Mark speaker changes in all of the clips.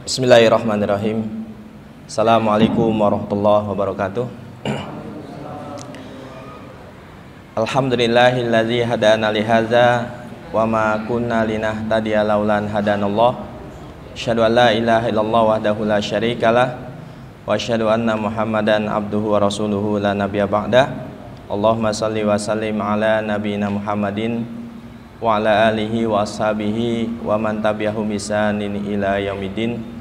Speaker 1: Bismillahirrahmanirrahim. Assalamualaikum warahmatullahi wabarakatuh. Alhamdulillahilladzi hadana lihadza wa ma kunna linahtadiya laulan hadanallah. Asyhadu an la ilaha illallah wahdahu la syarikalah wa asyhadu anna Muhammadan abduhu wa rasuluhu la nabiyya ba'da. Allahumma shalli wa sallim ala nabiyyina Muhammadin wa ala alihi wa ashabihi wa man tabi'ahum bi ihsanin ila yaumiddin.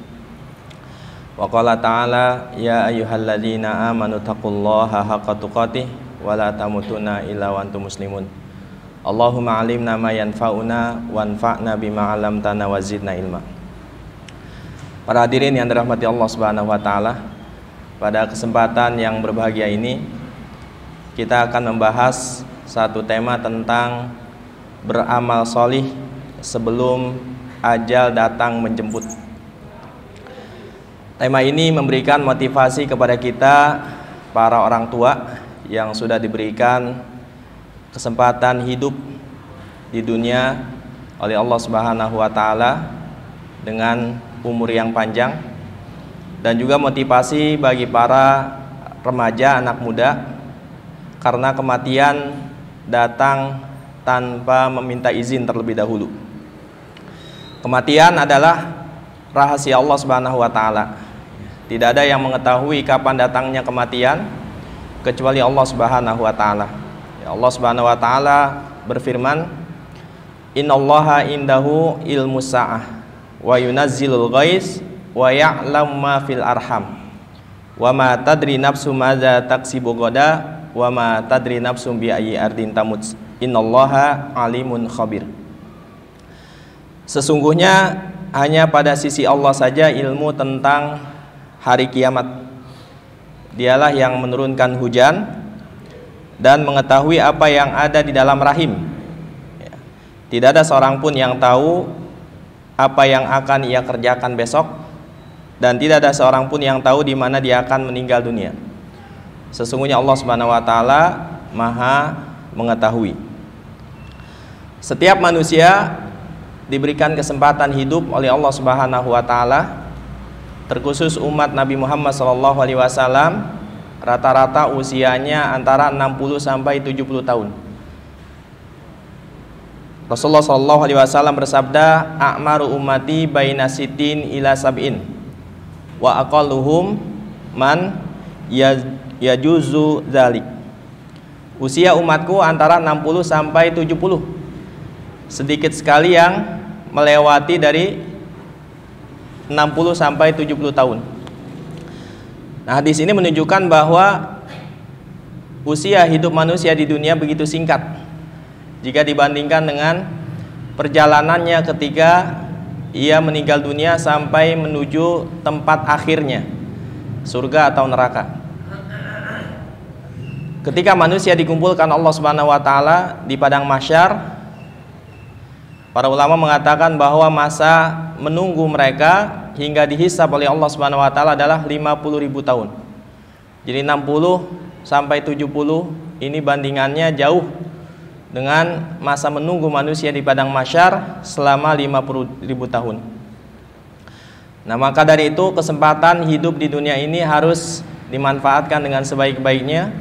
Speaker 1: Wa qala ta'ala ya ayyuhalladzina amanu taqullaha haqqa tuqatih wa la tamutunna illa wa antum muslimun. Allahumma 'allimna ma yanfa'una wanfa'na bima 'allamtana wa zidna ilma. Para hadirin yang dirahmati Allah Subhanahu wa taala, pada kesempatan yang berbahagia ini kita akan membahas satu tema tentang beramal solih sebelum ajal datang menjemput. Tema ini memberikan motivasi kepada kita para orang tua yang sudah diberikan kesempatan hidup di dunia oleh Allah Subhanahu wa taala dengan umur yang panjang, dan juga motivasi bagi para remaja anak muda karena kematian datang tanpa meminta izin terlebih dahulu. Kematian adalah rahasia Allah Subhanahu wa taala. Tidak ada yang mengetahui kapan datangnya kematian kecuali Allah Subhanahu wa taala. Allah Subhanahu wa taala berfirman, "Innallaha indahu ilmus sa'ah wa yunazzilul ghais wa ya'lamu ma fil arham wa ma tadri nafsum madza taksibu ghadan wa ma tadri nafsum bi ayyi ardin tamut. Innallaha alimun khabir." Sesungguhnya hanya pada sisi Allah saja ilmu tentang hari kiamat. Dialah yang menurunkan hujan dan mengetahui apa yang ada di dalam rahim. Tidak ada seorang pun yang tahu apa yang akan ia kerjakan besok, dan tidak ada seorang pun yang tahu di mana dia akan meninggal dunia. Sesungguhnya Allah Subhanahu wa taala Maha mengetahui. Setiap manusia diberikan kesempatan hidup oleh Allah Subhanahu wa taala, terkhusus umat Nabi Muhammad SAW, rata-rata usianya antara 60 sampai 70 tahun. Rasulullah SAW bersabda, "A'maru ummati baina sitin ila sab'in wa aqalluhum man yajuzu dzalik." Usia umatku antara 60 sampai 70. Sedikit sekali yang melewati dari 60 sampai 70 tahun. Nah, hadis ini menunjukkan bahwa usia hidup manusia di dunia begitu singkat jika dibandingkan dengan perjalanannya ketika ia meninggal dunia sampai menuju tempat akhirnya, surga atau neraka. Ketika manusia dikumpulkan Allah Subhanahu wa taala di padang mahsyar, para ulama mengatakan bahwa masa menunggu mereka hingga dihisab oleh Allah Subhanahu wa taala adalah 50.000 tahun. Jadi 60 sampai 70 ini bandingannya jauh dengan masa menunggu manusia di padang mahsyar selama 50.000 tahun. Nah, maka dari itu kesempatan hidup di dunia ini harus dimanfaatkan dengan sebaik-baiknya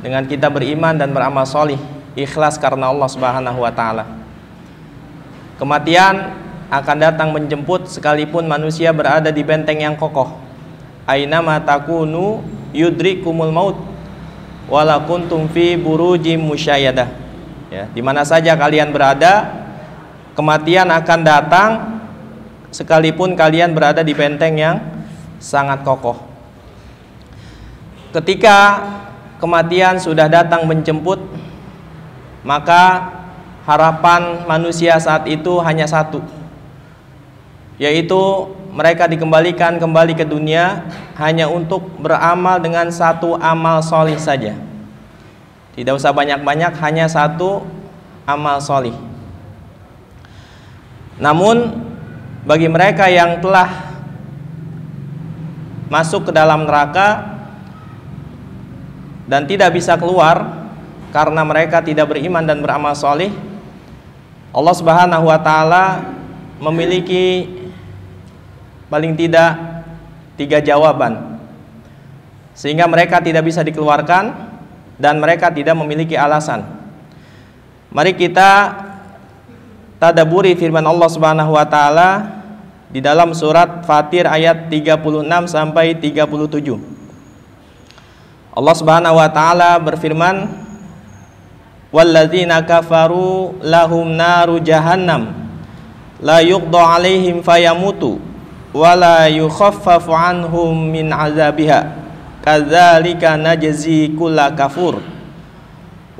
Speaker 1: dengan kita beriman dan beramal solih, ikhlas karena Allah Subhanahu wa taala. Kematian akan datang menjemput sekalipun manusia berada di benteng yang kokoh. Aina ma takunu yudrikumul maut wala kuntum fi burujim musyayadah. Ya, di mana saja kalian berada, kematian akan datang sekalipun kalian berada di benteng yang sangat kokoh. Ketika kematian sudah datang menjemput, maka harapan manusia saat itu hanya satu, yaitu mereka dikembalikan kembali ke dunia hanya untuk beramal dengan satu amal solih saja. Tidak usah banyak-banyak, hanya satu amal solih. Namun bagi mereka yang telah masuk ke dalam neraka dan tidak bisa keluar karena mereka tidak beriman dan beramal solih, Allah Subhanahu wa taala memiliki paling tidak 3 jawaban, sehingga mereka tidak bisa dikeluarkan dan mereka tidak memiliki alasan. Mari kita tadabburi firman Allah Subhanahu wa taala di dalam surat Fatir ayat 36 sampai 37. Allah Subhanahu wa taala berfirman, "Walladzina kafaru lahum naru jahannam la yuqda 'alaihim fayamutu wa la yukhaffafu 'anhum min 'adzabiha kadzalika najzi kulla kafur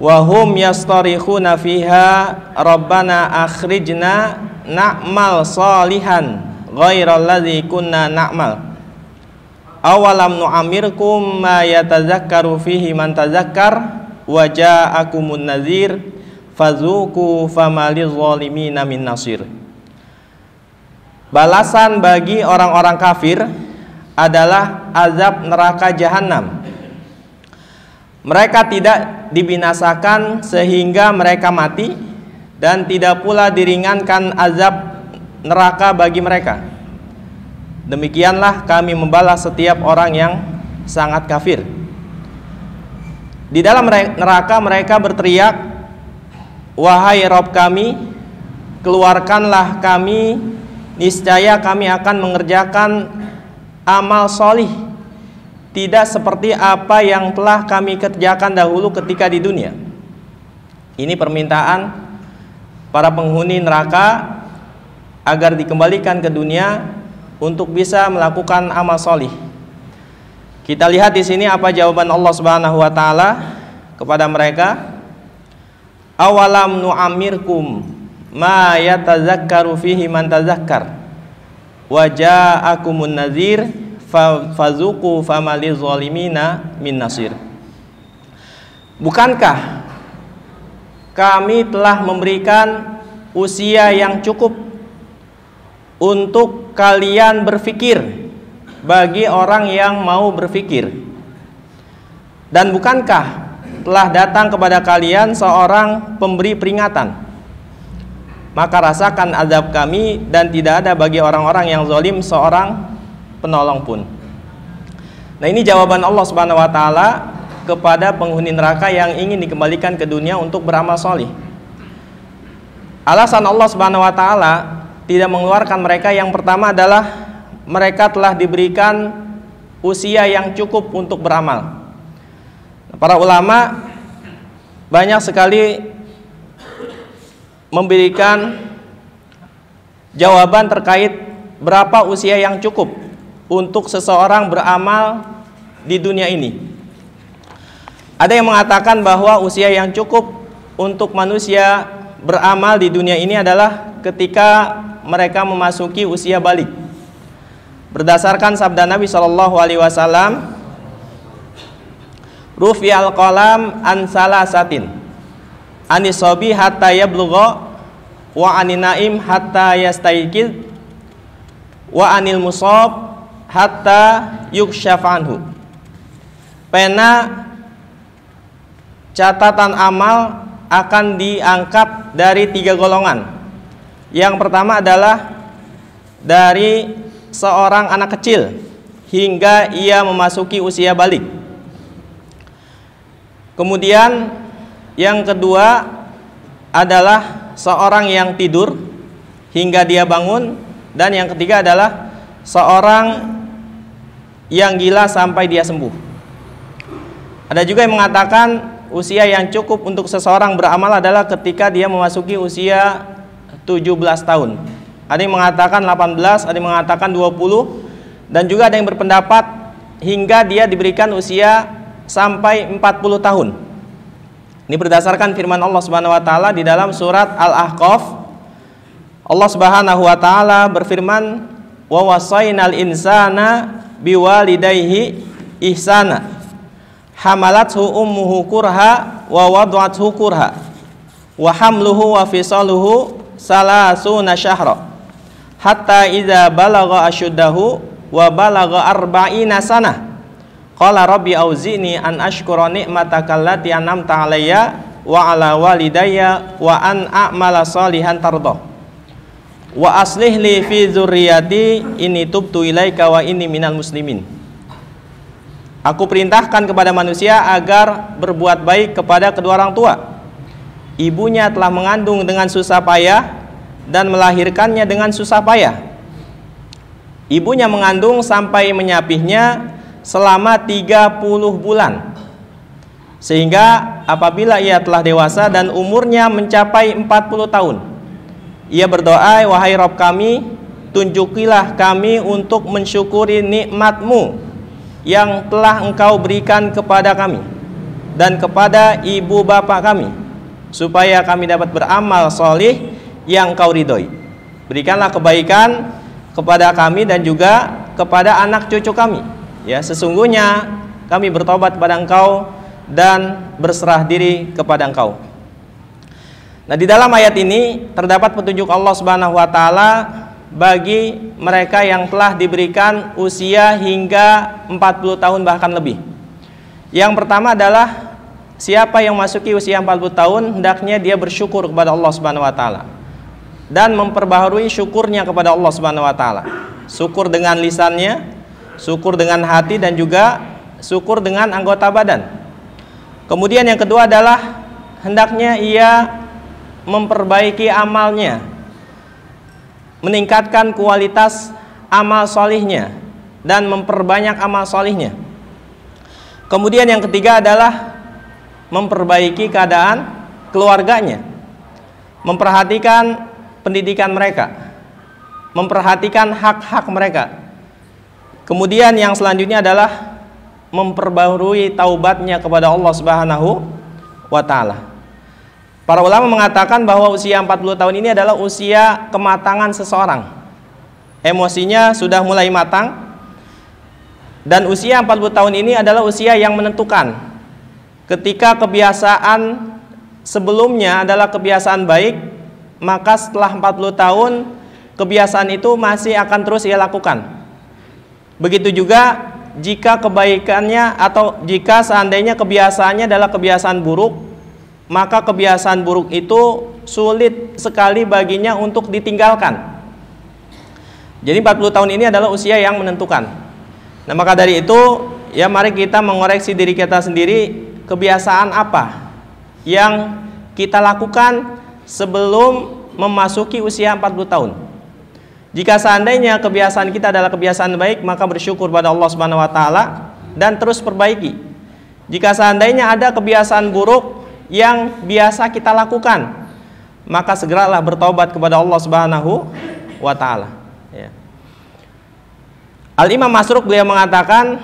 Speaker 1: wa hum yastarikhuna fiha rabbana akhrijna na'mal salihan ghairal ladzi kunna na'mal awalam nu'amirkum ma yatazakkaru fihi man tazakkar wa ja'akumun nadhir fazuku famaliz zalimina min nasir." Balasan bagi orang-orang kafir adalah azab neraka jahanam. Mereka tidak dibinasakan sehingga mereka mati, dan tidak pula diringankan azab neraka bagi mereka. Demikianlah kami membalas setiap orang yang sangat kafir. Di dalam neraka mereka berteriak, "Wahai Rabb kami, keluarkanlah kami, niscaya kami akan mengerjakan amal solih, tidak seperti apa yang telah kami kerjakan dahulu ketika di dunia." Ini permintaan para penghuni neraka agar dikembalikan ke dunia untuk bisa melakukan amal solih. Kita lihat di sini apa jawaban Allah Subhanahu wa taala kepada mereka. "Awalam nu'amirkum ma yatazakkaru fihi man tazakkar wa ja'akumun nadhir fazuqu famaliz zalimina min nasir." Bukankah kami telah memberikan usia yang cukup untuk kalian berfikir bagi orang yang mau berfikir, dan bukankah telah datang kepada kalian seorang pemberi peringatan, maka rasakan azab kami, dan tidak ada bagi orang-orang yang zalim seorang penolong pun. Nah, ini jawaban Allah Subhanahu wa taala kepada penghuni neraka yang ingin dikembalikan ke dunia untuk beramal solih. Alasan Allah Subhanahu wa taala tidak mengeluarkan mereka yang pertama adalah mereka telah diberikan usia yang cukup untuk beramal. Para ulama banyak sekali memberikan jawaban terkait berapa usia yang cukup untuk seseorang beramal di dunia ini. Ada yang mengatakan bahwa usia yang cukup untuk manusia beramal di dunia ini adalah ketika mereka memasuki usia balik. Berdasarkan sabda Nabi SAW, "Rufi'al qalam an salasatin, anis sobi hatta yablugha, wa anin naim hatta yastaiqid, wa anil musab hatta yukshaf anhu." Pena catatan amal akan diangkat dari 3 golongan. Yang pertama adalah dari seorang anak kecil hingga ia memasuki usia balik. Kemudian yang kedua adalah seorang yang tidur hingga dia bangun, dan yang ketiga adalah seorang yang gila sampai dia sembuh. Ada juga yang mengatakan usia yang cukup untuk seseorang beramal adalah ketika dia memasuki usia 17 tahun. Ada yang mengatakan 18, ada yang mengatakan 20, dan juga ada yang berpendapat hingga dia diberikan usia sampai 40 tahun. Ini berdasarkan firman Allah Subhanahu wa taala di dalam surat Al-Ahqaf. Allah Subhanahu wa taala berfirman, "Wa wasainal insana biwalidayhi ihsana, hamalathu ummuhu kurha wa wad'athu kurha, wa hamluhu wa fisaluhu salasuna syahra, hatta idza balagha asyuddahu wa balagha arba'ina sanah, qala rabbi auzi'ni an ashkura ni'mataka allati an'amta 'alayya wa 'ala walidayya wa an a'mala salihan tardah." wa aslih li fi dzurriyyati inni tubtu ilaika wa inni minal muslimin. Aku perintahkan kepada manusia agar berbuat baik kepada kedua orang tua. Ibunya telah mengandung dengan susah payah dan melahirkannya dengan susah payah. Ibunya mengandung sampai menyapihnya selama 30 bulan. Sehingga apabila ia telah dewasa dan umurnya mencapai 40 tahun, ia berdoa, wahai Rabb kami, tunjukilah kami untuk mensyukuri nikmat-Mu yang telah Engkau berikan kepada kami dan kepada ibu bapak kami, supaya kami dapat beramal solih yang Engkau ridhoi. Berikanlah kebaikan kepada kami dan juga kepada anak cucu kami. Ya, sesungguhnya kami bertobat kepada Engkau dan berserah diri kepada Engkau. Nah, di dalam ayat ini terdapat petunjuk Allah Subhanahu wa taala bagi mereka yang telah diberikan usia hingga 40 tahun bahkan lebih. Yang pertama adalah siapa yang masuki usia 40 tahun hendaknya dia bersyukur kepada Allah Subhanahu wa taala dan memperbaharui syukurnya kepada Allah Subhanahu wa taala. Syukur dengan lisannya, syukur dengan hati, dan juga syukur dengan anggota badan. Kemudian yang kedua adalah hendaknya ia memperbaiki amalnya, meningkatkan kualitas amal solihnya dan memperbanyak amal solihnya. Kemudian yang ketiga adalah memperbaiki keadaan keluarganya, memperhatikan pendidikan mereka, memperhatikan hak-hak mereka. Kemudian yang selanjutnya adalah memperbarui taubatnya kepada Allah Subhanahu wa taala. Para ulama mengatakan bahwa usia 40 tahun ini adalah usia kematangan seseorang. Emosinya sudah mulai matang, dan usia 40 tahun ini adalah usia yang menentukan. Ketika kebiasaan sebelumnya adalah kebiasaan baik, maka setelah 40 tahun kebiasaan itu masih akan terus ia lakukan. Begitu juga jika kebaikannya atau jika seandainya kebiasaannya adalah kebiasaan buruk, maka kebiasaan buruk itu sulit sekali baginya untuk ditinggalkan. Jadi 40 tahun ini adalah usia yang menentukan. Nah, maka dari itu ya mari kita mengoreksi diri kita sendiri, kebiasaan apa yang kita lakukan sebelum memasuki usia 40 tahun. Jika seandainya kebiasaan kita adalah kebiasaan baik, maka bersyukur pada Allah Subhanahu wa taala dan terus perbaiki. Jika seandainya ada kebiasaan buruk yang biasa kita lakukan, maka segeralah bertobat kepada Allah Subhanahu wa taala. Ya. Al-Imam Masruq beliau mengatakan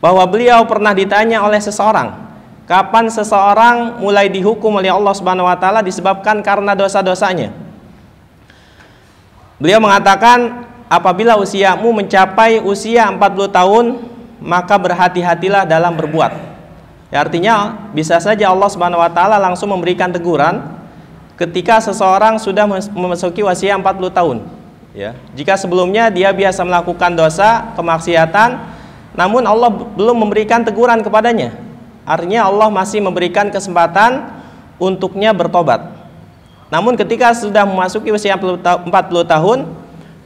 Speaker 1: bahwa beliau pernah ditanya oleh seseorang, kapan seseorang mulai dihukum oleh Allah Subhanahu wa taala disebabkan karena dosa-dosanya. Beliau mengatakan, apabila usiamu mencapai usia 40 tahun, maka berhati-hatilah dalam berbuat. Ya, artinya bisa saja Allah Subhanahu wa taala langsung memberikan teguran ketika seseorang sudah memasuki usia 40 tahun. Ya, jika sebelumnya dia biasa melakukan dosa, kemaksiatan, namun Allah belum memberikan teguran kepadanya. Artinya Allah masih memberikan kesempatan untuknya bertobat. Namun ketika sudah memasuki usia 40 tahun,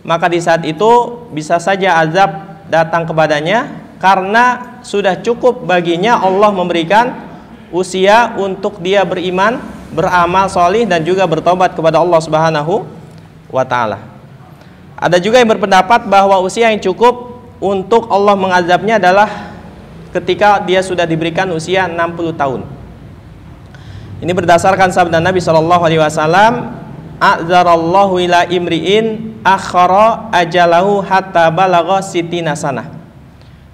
Speaker 1: maka di saat itu bisa saja azab datang kepadanya, karena sudah cukup baginya Allah memberikan usia untuk dia beriman, beramal solih, dan juga bertobat kepada Allah Subhanahu wa ta'ala. Ada juga yang berpendapat bahwa usia yang cukup untuk Allah mengazabnya adalah ketika dia sudah diberikan usia 60 tahun. Ini berdasarkan sabda Nabi SAW, a'zarallahu ila imri'in akhara ajalahu hatta balagha sitina sanah.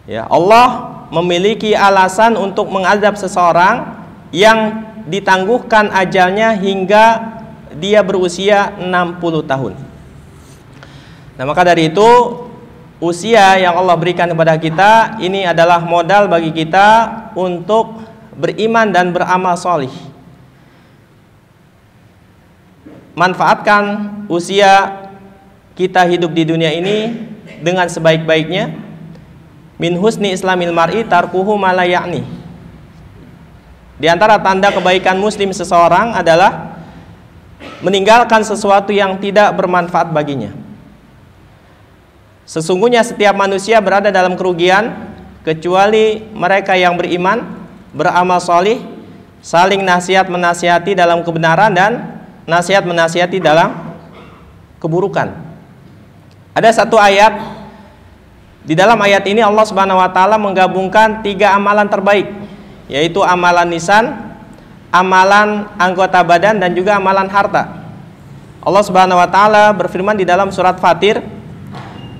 Speaker 1: Ya, Allah memiliki alasan untuk mengazab seseorang yang ditangguhkan ajalnya hingga dia berusia 60 tahun. Nah, maka dari itu usia yang Allah berikan kepada kita ini adalah modal bagi kita untuk beriman dan beramal solih. Manfaatkan usia kita hidup di dunia ini dengan sebaik-baiknya. Min husni islamil mar'i tarkuhu ma la ya'ni. Di antara tanda kebaikan muslim seseorang adalah meninggalkan sesuatu yang tidak bermanfaat baginya. Sesungguhnya setiap manusia berada dalam kerugian kecuali mereka yang beriman, beramal solih, saling nasihat menasihati dalam kebenaran dan nasihat menasihati dalam keburukan. Ada satu ayat, di dalam ayat ini Allah Subhanahu wa taala menggabungkan 3 amalan terbaik, yaitu amalan lisan, amalan anggota badan dan juga amalan harta. Allah Subhanahu wa taala berfirman di dalam surat Fatir,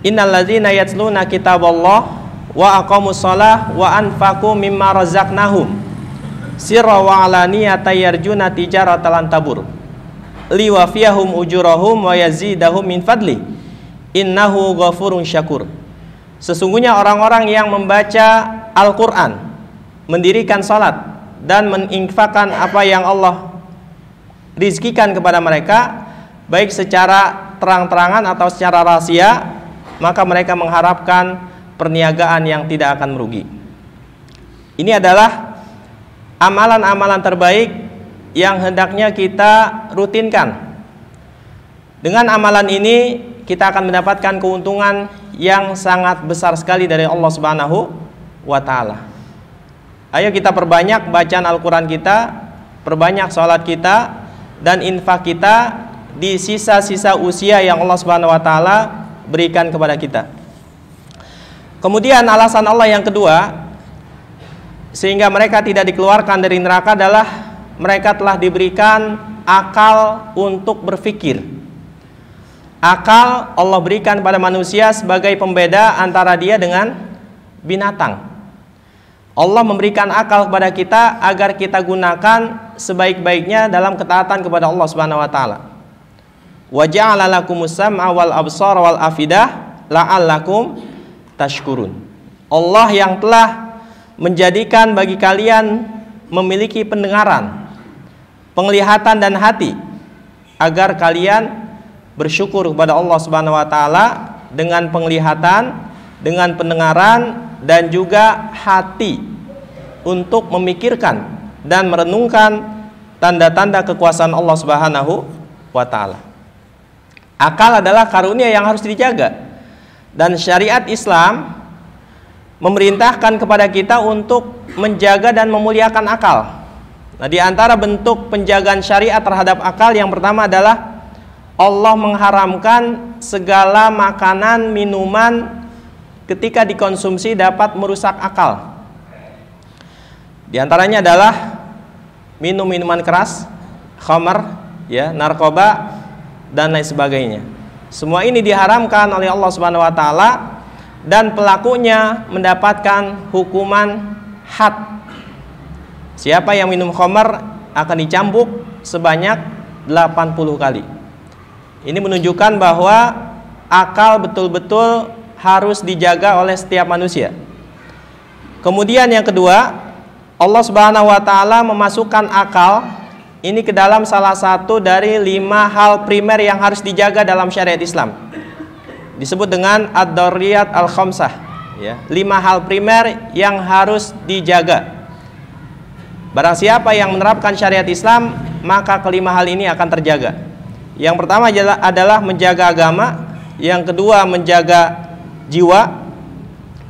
Speaker 1: innallazina yatluna kitaballah wa aqamus shalah wa anfaqu mimma razaqnahum sirra wa alaniyatan yarjuna tijaratan lan tabur liwafiyahum ujurahum wa yazidahum min fadli innahu ghafurun syakur. Sesungguhnya orang-orang yang membaca Al-Quran, mendirikan salat dan menginfakkan apa yang Allah rizkikan kepada mereka, baik secara terang-terangan atau secara rahasia, maka mereka mengharapkan perniagaan yang tidak akan merugi. Ini adalah amalan-amalan terbaik yang hendaknya kita rutinkan. Dengan amalan ini kita akan mendapatkan keuntungan yang sangat besar sekali dari Allah Subhanahu wa taala. Ayo kita perbanyak bacaan Al-Quran kita, perbanyak sholat kita dan infak kita di sisa-sisa usia yang Allah Subhanahu wa taala berikan kepada kita. Kemudian alasan Allah yang kedua sehingga mereka tidak dikeluarkan dari neraka adalah mereka telah diberikan akal untuk berpikir. Akal Allah berikan pada manusia sebagai pembeda antara dia dengan binatang. Allah memberikan akal kepada kita agar kita gunakan sebaik-baiknya dalam ketaatan kepada Allah Subhanahu wa taala. Wa ja'ala lakumus sam'a wal absara wal afidah la'allakum tashkurun. Allah yang telah menjadikan bagi kalian memiliki pendengaran, penglihatan dan hati agar kalian bersyukur kepada Allah Subhanahu wa taala dengan penglihatan, dengan pendengaran dan juga hati untuk memikirkan dan merenungkan tanda-tanda kekuasaan Allah Subhanahu wa taala. Akal adalah karunia yang harus dijaga, dan syariat Islam memerintahkan kepada kita untuk menjaga dan memuliakan akal. Nah, di antara bentuk penjagaan syariat terhadap akal yang pertama adalah Allah mengharamkan segala makanan, minuman ketika dikonsumsi dapat merusak akal. Di antaranya adalah minum minuman keras, khamar, ya, narkoba dan lain sebagainya. Semua ini diharamkan oleh Allah Subhanahu wa taala dan pelakunya mendapatkan hukuman had. Siapa yang minum khamar akan dicambuk sebanyak 80 kali. Ini menunjukkan bahwa akal betul-betul harus dijaga oleh setiap manusia. Kemudian yang kedua, Allah Subhanahu wa taala memasukkan akal ini ke dalam salah satu dari 5 hal primer yang harus dijaga dalam syariat Islam. Disebut dengan ad-daruriyat al-khamsah, ya, 5 hal primer yang harus dijaga. Barang siapa yang menerapkan syariat Islam, maka kelima hal ini akan terjaga. Yang pertama adalah menjaga agama, yang kedua menjaga jiwa,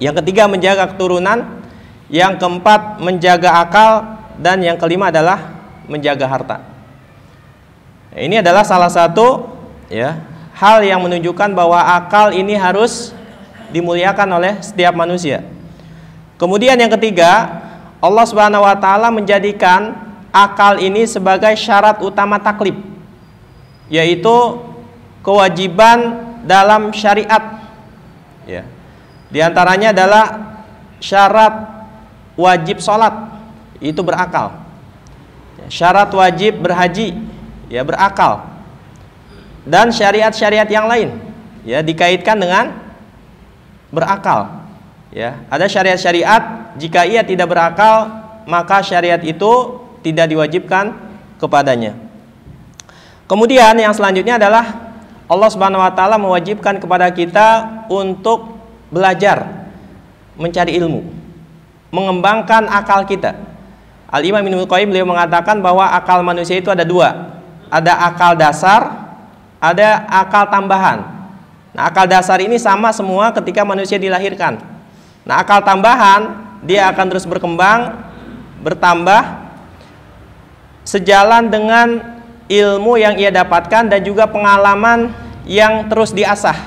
Speaker 1: yang ketiga menjaga keturunan, yang keempat menjaga akal, dan yang kelima adalah menjaga harta. Ini adalah salah satu, ya, hal yang menunjukkan bahwa akal ini harus dimuliakan oleh setiap manusia. Kemudian yang ketiga, Allah Subhanahu wa taala menjadikan akal ini sebagai syarat utama taklif, yaitu kewajiban dalam syariat, ya. Di antaranya adalah syarat wajib sholat, itu berakal. Syarat wajib berhaji, ya, berakal. Dan syariat-syariat yang lain, ya, dikaitkan dengan berakal, ya. Ada syariat-syariat jika ia tidak berakal, maka syariat itu tidak diwajibkan kepadanya. Kemudian yang selanjutnya adalah Allah Subhanahu wa taala mewajibkan kepada kita untuk belajar, mencari ilmu, mengembangkan akal kita. Al-Imam Ibnu Qayyim beliau mengatakan bahwa akal manusia itu ada 2, ada akal dasar, ada akal tambahan. Nah, akal dasar ini sama semua ketika manusia dilahirkan. Nah, akal tambahan dia akan terus berkembang, bertambah sejalan dengan ilmu yang ia dapatkan dan juga pengalaman yang terus diasah.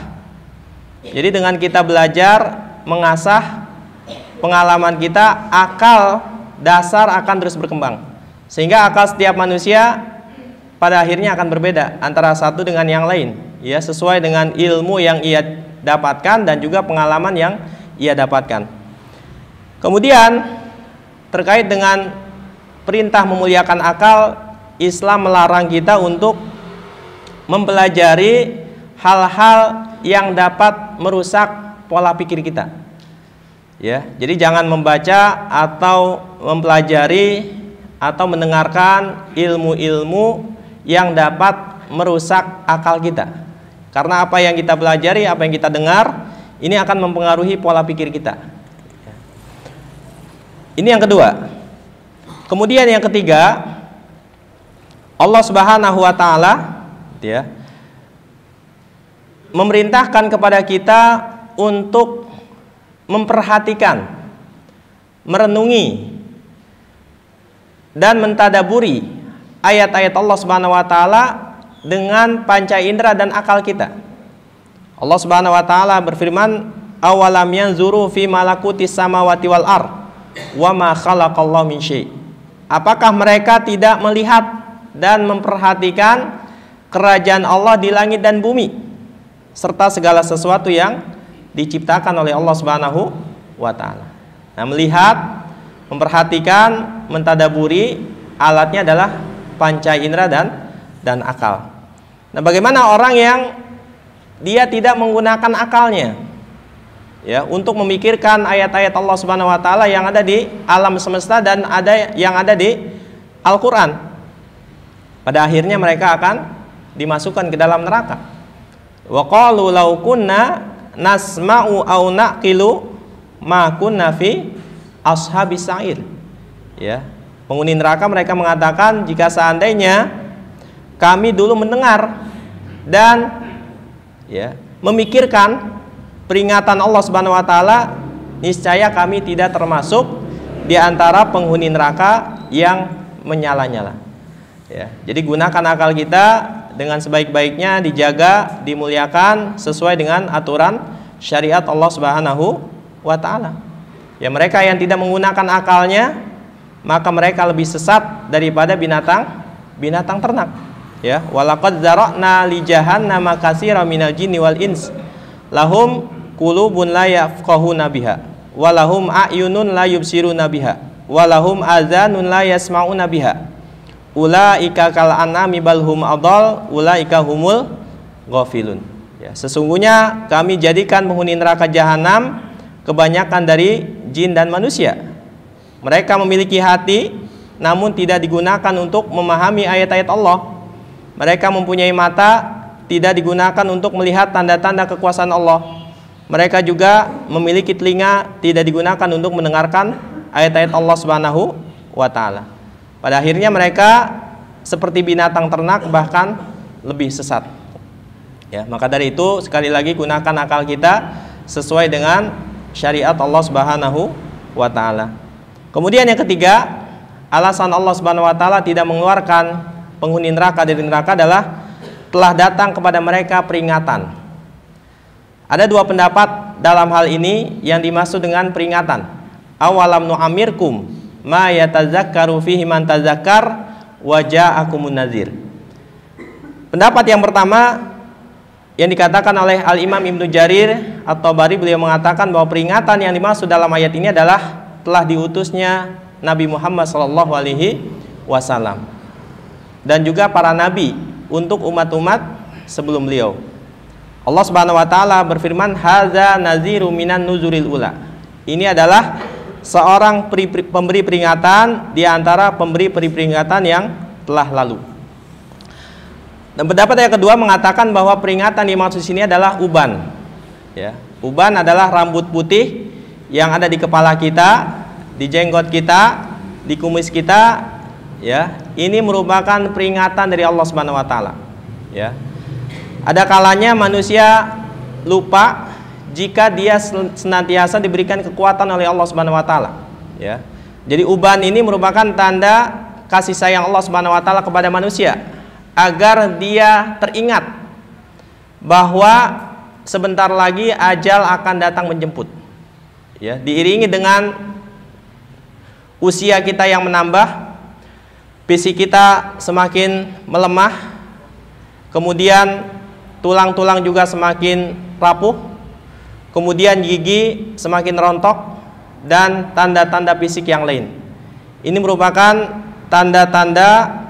Speaker 1: Jadi dengan kita belajar, mengasah pengalaman kita, akal dasar akan terus berkembang. Sehingga akal setiap manusia pada akhirnya akan berbeda antara satu dengan yang lain, ya, sesuai dengan ilmu yang ia dapatkan dan juga pengalaman yang ia dapatkan. Kemudian terkait dengan perintah memuliakan akal, Islam melarang kita untuk mempelajari hal-hal yang dapat merusak pola pikir kita. Ya, jadi jangan membaca atau mempelajari atau mendengarkan ilmu-ilmu yang dapat merusak akal kita. Karena apa yang kita pelajari, apa yang kita dengar, ini akan mempengaruhi pola pikir kita. Ini yang kedua. Kemudian yang ketiga, Allah Subhanahu wa taala, ya, memerintahkan kepada kita untuk memperhatikan, merenungi dan mentadaburi ayat-ayat Allah Subhanahu wa taala dengan panca indera dan akal kita. Allah Subhanahu wa taala berfirman, "Awalam yanzuru fi malakutis samawati wal ard wa ma khalaqallahu min syai'." Apakah mereka tidak melihat dan memperhatikan kerajaan Allah di langit dan bumi serta segala sesuatu yang diciptakan oleh Allah Subhanahu wa taala. Nah, melihat, memperhatikan, mentadaburi, alatnya adalah panca indera dan akal. Nah, bagaimana orang yang dia tidak menggunakan akalnya, ya, untuk memikirkan ayat-ayat Allah Subhanahu wa taala yang ada di alam semesta dan ada yang ada di Al-Qur'an? Pada akhirnya mereka akan dimasukkan ke dalam neraka. Wa qalu law kunna nasma'u aw naqilu ma kunna fi ashabis sa'ir. Ya, penghuni neraka mereka mengatakan, jika seandainya kami dulu mendengar dan, ya, memikirkan peringatan Allah Subhanahu wa taala, niscaya kami tidak termasuk di antara penghuni neraka yang menyala-nyala. Ya, jadi gunakan akal kita dengan sebaik-baiknya, dijaga, dimuliakan sesuai dengan aturan syariat Allah Subhanahu wa taala. Ya, mereka yang tidak menggunakan akalnya, maka mereka lebih sesat daripada binatang ternak. Ya, walaqad zara'na li jahannama katsiran minal jinni wal ins lahum qulubun la yafqahuna biha wa lahum a'yunun la yubsiruna biha wa lahum azanun la yasma'una biha ulaika kal an'ami bal hum adall ulaika humul ghafilun. Ya, sesungguhnya kami jadikan penghuni neraka jahanam kebanyakan dari jin dan manusia. Mereka memiliki hati namun tidak digunakan untuk memahami ayat-ayat Allah. Mereka mempunyai mata, tidak digunakan untuk melihat tanda-tanda kekuasaan Allah. Mereka juga memiliki telinga, tidak digunakan untuk mendengarkan ayat-ayat Allah Subhanahu wa taala. Pada akhirnya mereka seperti binatang ternak, bahkan lebih sesat. Ya, maka dari itu sekali lagi gunakan akal kita sesuai dengan syariat Allah Subhanahu wa taala. Kemudian yang ketiga, alasan Allah Subhanahu wa taala tidak mengeluarkan penghuni neraka dari neraka adalah telah datang kepada mereka peringatan. Ada dua pendapat dalam hal ini yang dimaksud dengan peringatan. Awalam nu'amirkum ma yatazakkaru fihi man tazakkar wa ja'akumun nazir. Pendapat yang pertama yang dikatakan oleh Al-Imam Ibnu Jarir At-Tabari, beliau mengatakan bahwa peringatan yang dimaksud dalam ayat ini adalah telah diutusnya Nabi Muhammad SAW dan juga para nabi untuk umat-umat sebelum beliau. Allah Subhanahu wa taala berfirman, hadza naziru minan nuzuril ula. Ini adalah seorang pemberi peringatan di antara pemberi peringatan yang telah lalu. Dan pendapat yang kedua mengatakan bahwa peringatan dimaksud sini adalah uban. Ya, uban adalah rambut putih yang ada di kepala kita, di jenggot kita, di kumis kita, ya, ini merupakan peringatan dari Allah Subhanahu wa taala, ya. Ada kalanya manusia lupa jika dia senantiasa diberikan kekuatan oleh Allah Subhanahu wa taala, ya. Jadi uban ini merupakan tanda kasih sayang Allah Subhanahu wa taala kepada manusia, agar dia teringat bahwa sebentar lagi ajal akan datang menjemput. Ya, diiringi dengan usia kita yang menambah, fisik kita semakin melemah, kemudian tulang-tulang juga semakin rapuh, kemudian gigi semakin rontok, dan tanda-tanda fisik yang lain. Ini merupakan tanda-tanda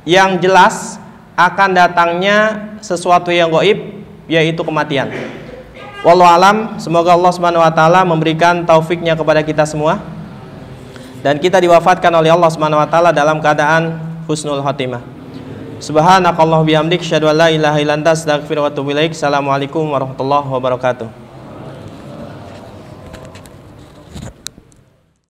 Speaker 1: yang jelas akan datangnya sesuatu yang gaib, yaitu kematian. Wallahu alam, semoga Allah Subhanahu wa taala memberikan taufiknya kepada kita semua dan kita diwafatkan oleh Allah Subhanahu wa taala dalam keadaan husnul khotimah. Subhanakallahumma bihamdik, asyhadu an la ilaha illa anta, astaghfiruka wa atubu ilaik. Assalamualaikum warahmatullahi wabarakatuh.